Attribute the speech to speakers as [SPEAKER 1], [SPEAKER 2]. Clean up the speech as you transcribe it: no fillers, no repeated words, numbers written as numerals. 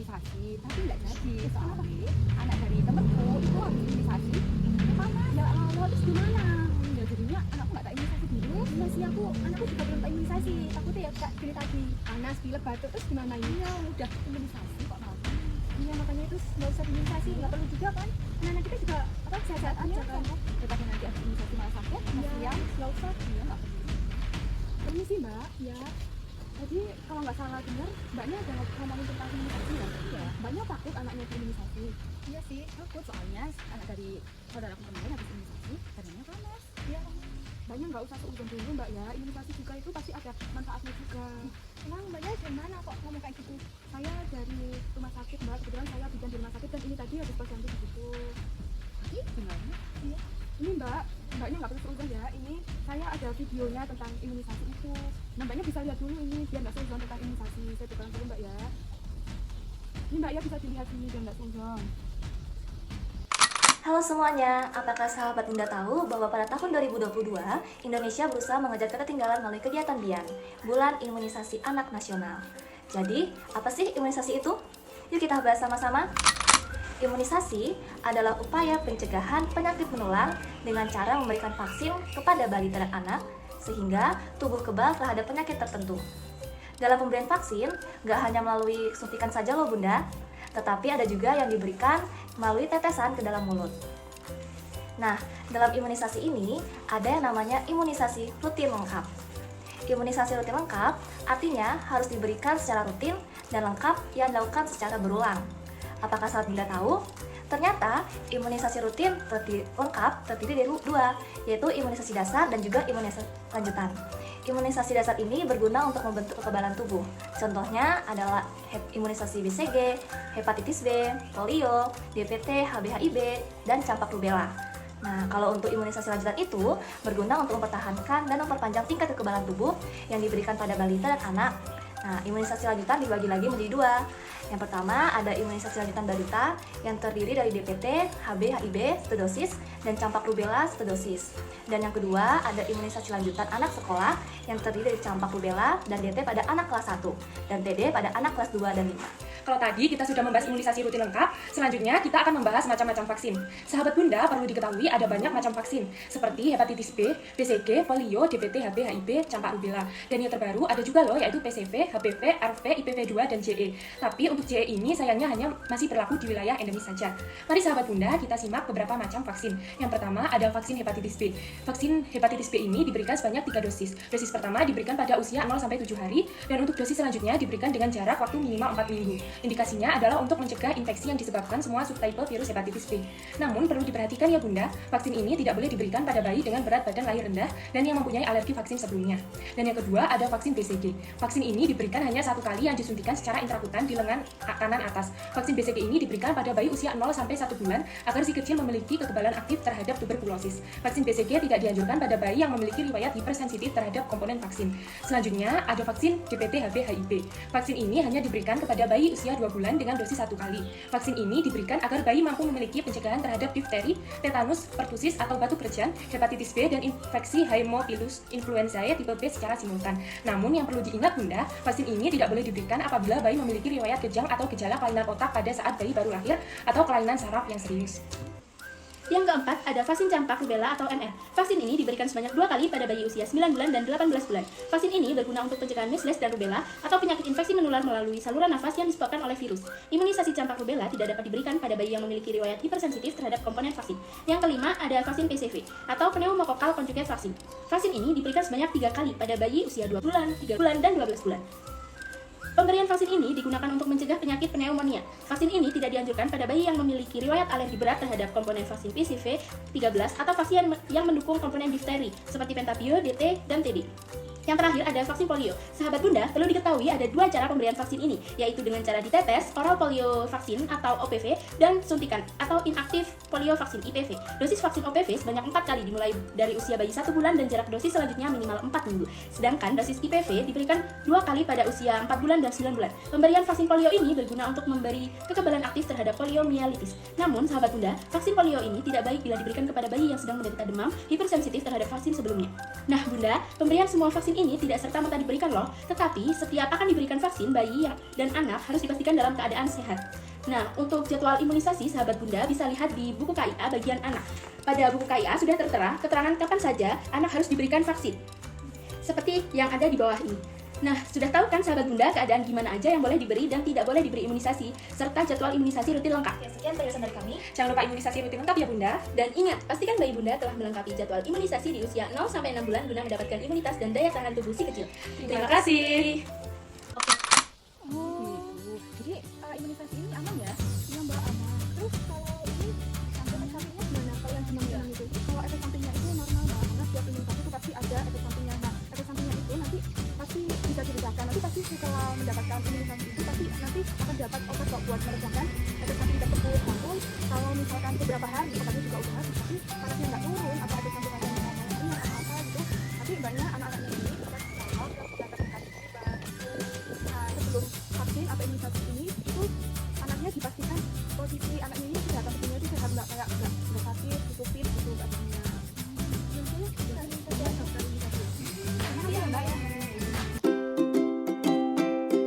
[SPEAKER 1] imunisasi, tapi nggak jadi. Soalnya anak dari temenku itu habis imunisasi, panas. Ya Allah, terus gimana? Ya jadinya anakku nggak tak imunisasi dulu. Iya sih, anakku juga belum tak imunisasi. Takutnya ya kayak gini tadi, panas, pilek, batuk, terus gimana ini? Ya udah imunisasi kok malah. Iya makanya itu nggak usah imunisasi, nggak perlu juga kan? Anak kita juga sehat-sehat aja kan? Daripada nanti ada imunisasi malah sakit, kasihan. Nggak usah, iya nggak perlu. Permisi mbak, ya. Jadi kalau nggak salah dengar, mbaknya ada ngomongin tentang imunisasi ya? Iya. Mbaknya takut anaknya imunisasi? Iya sih, takut soalnya anak dari saudaraku kemarin habis imunisasi, badannya panas. Iya. Mbaknya nggak usah seuzon dulu mbak ya, imunisasi juga itu pasti ada manfaatnya juga. Emang mbaknya dari mana kok ngomong kayak gitu? Saya dari rumah sakit mbak, kebetulan saya bidan di rumah sakit dan ini tadi habis posyandu begitu. Jadi gimana? Iya. Ini mbaknya nggak perlu seuzon ya, ini saya ada videonya tentang imunisasi itu. Nah mbaknya bisa lihat dulu ini biar nggak seuzon tentang imunisasi. Saya bukan dulu mbak ya. Ini mbak ya bisa dilihat sini biar nggak seuzon.
[SPEAKER 2] Halo semuanya, apakah sahabat Bunda tahu bahwa pada tahun 2022, Indonesia berusaha mengejar ketertinggalan melalui kegiatan BIAN, Bulan Imunisasi Anak Nasional. Jadi, apa sih imunisasi itu? Yuk kita bahas sama-sama. Imunisasi adalah upaya pencegahan penyakit menular dengan cara memberikan vaksin kepada balita dan anak, sehingga tubuh kebal terhadap penyakit tertentu. Dalam pemberian vaksin, nggak hanya melalui suntikan saja loh Bunda, tetapi ada juga yang diberikan melalui tetesan ke dalam mulut. Nah, dalam imunisasi ini ada yang namanya imunisasi rutin lengkap. Imunisasi rutin lengkap artinya harus diberikan secara rutin dan lengkap yang dilakukan secara berulang. Apakah sahabat Bunda tahu? Ternyata imunisasi rutin lengkap terdiri dari dua, yaitu imunisasi dasar dan juga imunisasi lanjutan. Imunisasi dasar ini berguna untuk membentuk kekebalan tubuh. Contohnya adalah imunisasi BCG, hepatitis B, polio, DPT, HBHIB, dan campak rubella. Nah, kalau untuk imunisasi lanjutan itu berguna untuk mempertahankan dan memperpanjang tingkat kekebalan tubuh yang diberikan pada balita dan anak. Nah, imunisasi lanjutan dibagi lagi menjadi dua. Yang pertama ada imunisasi lanjutan balita yang terdiri dari DPT, HB/HIB 1 dosis, dan campak rubella 1 dosis. Dan yang kedua ada imunisasi lanjutan anak sekolah yang terdiri dari campak rubella dan DT pada anak kelas 1 dan TD pada anak kelas 2 dan 5.
[SPEAKER 3] Kalau tadi kita sudah membahas imunisasi rutin lengkap, selanjutnya kita akan membahas macam-macam vaksin. Sahabat Bunda perlu diketahui ada banyak macam vaksin, seperti hepatitis B, BCG, polio, DPT, HB/HIB, campak rubella. Dan yang terbaru ada juga loh, yaitu PCV, HPV, RV, IPV2, dan JE. Tapi untuk JE ini sayangnya hanya masih berlaku di wilayah endemis saja. Mari sahabat Bunda kita simak beberapa macam vaksin. Yang pertama ada vaksin hepatitis B. Vaksin hepatitis B ini diberikan sebanyak 3 dosis. Dosis pertama diberikan pada usia 0-7 hari, dan untuk dosis selanjutnya diberikan dengan jarak waktu minimal 4 minggu. Indikasinya adalah untuk mencegah infeksi yang disebabkan semua subtipe virus hepatitis B. Namun perlu diperhatikan ya Bunda, vaksin ini tidak boleh diberikan pada bayi dengan berat badan lahir rendah dan yang mempunyai alergi vaksin sebelumnya. Dan yang kedua ada vaksin BCG. Vaksin ini diberikan hanya 1 kali yang disuntikan secara intrakutan di lengan kanan atas. Vaksin BCG ini diberikan pada bayi usia 0-1 bulan agar si kecil memiliki kekebalan aktif terhadap tuberkulosis. Vaksin BCG tidak dianjurkan pada bayi yang memiliki riwayat hipersensitif terhadap komponen vaksin. Selanjutnya ada vaksin DPT HB/HIB. Vaksin ini hanya diberikan kepada bayi usia 2 bulan dengan dosis 1 kali. Vaksin ini diberikan agar bayi mampu memiliki pencegahan terhadap difteri, tetanus, pertusis atau batuk kerjan, hepatitis B, dan infeksi Haemophilus influenzae tipe B secara simultan. Namun yang perlu diingat Bunda, vaksin ini tidak boleh diberikan apabila bayi memiliki riwayat kejang atau gejala kelainan otak pada saat bayi baru lahir atau kelainan saraf yang serius.
[SPEAKER 4] Yang keempat, ada vaksin campak rubella atau MR. Vaksin ini diberikan sebanyak 2 kali pada bayi usia 9 bulan dan 18 bulan. Vaksin ini berguna untuk pencegahan measles dan rubella atau penyakit infeksi menular melalui saluran nafas yang disebabkan oleh virus. Imunisasi campak rubella tidak dapat diberikan pada bayi yang memiliki riwayat hipersensitif terhadap komponen vaksin. Yang kelima, ada vaksin PCV atau pneumococcal conjugate vaksin. Vaksin ini diberikan sebanyak 3 kali pada bayi usia 2 bulan, 3 bulan, dan 12 bulan. Pemberian vaksin ini digunakan untuk mencegah penyakit pneumonia. Vaksin ini tidak dianjurkan pada bayi yang memiliki riwayat alergi berat terhadap komponen vaksin PCV 13 atau vaksin yang mendukung komponen difteri seperti pentabio, DT, dan TB. Yang terakhir ada vaksin polio. Sahabat Bunda, perlu diketahui ada 2 cara pemberian vaksin ini, yaitu dengan cara ditetes, oral polio vaksin atau OPV, dan suntikan atau inaktif polio vaksin IPV. Dosis vaksin OPV sebanyak 4 kali dimulai dari usia bayi 1 bulan dan jarak dosis selanjutnya minimal 4 minggu. Sedangkan dosis IPV diberikan 2 kali pada usia 4 bulan dan 9 bulan. Pemberian vaksin polio ini berguna untuk memberi kekebalan aktif terhadap poliomielitis. Namun, sahabat Bunda, vaksin polio ini tidak baik bila diberikan kepada bayi yang sedang menderita demam, hipersensitif terhadap vaksin sebelumnya. Nah, Bunda, pemberian semua vaksin ini tidak serta-merta diberikan loh, tetapi setiap akan diberikan vaksin, bayi dan anak harus dipastikan dalam keadaan sehat. Nah, untuk jadwal imunisasi, sahabat Bunda bisa lihat di buku KIA bagian anak. Pada buku KIA sudah tertera keterangan kapan saja anak harus diberikan vaksin, seperti yang ada di bawah ini. Nah, sudah tahu kan sahabat Bunda keadaan gimana aja yang boleh diberi dan tidak boleh diberi imunisasi, serta jadwal imunisasi rutin lengkap.
[SPEAKER 2] Ya, sekian penjelasan dari kami.
[SPEAKER 3] Jangan lupa imunisasi rutin lengkap ya Bunda.
[SPEAKER 4] Dan ingat, pastikan bayi Bunda telah melengkapi jadwal imunisasi di usia 0-6 bulan guna mendapatkan imunitas dan daya tahan tubuh si kecil.
[SPEAKER 3] Terima kasih.
[SPEAKER 1] Oh, gitu. Jadi imunisasi ini aman ya? Iya mbak, aman. Terus kalau ini efek sampingnya gimana? Kalau yang demam itu? Kalau efek sampingnya itu normal banget, setiap imunisasi itu pasti ada efek sampingnya. Nah, efek sampingnya itu nanti pasti bisa diredakan. Nanti pasti setelah mendapatkan imunisasi itu pasti nanti akan dapat obat kok buat meredakan efek samping tersebut. Namun kalau misalkan beberapa hari obatnya juga udah habis, tapi panasnya nggak turun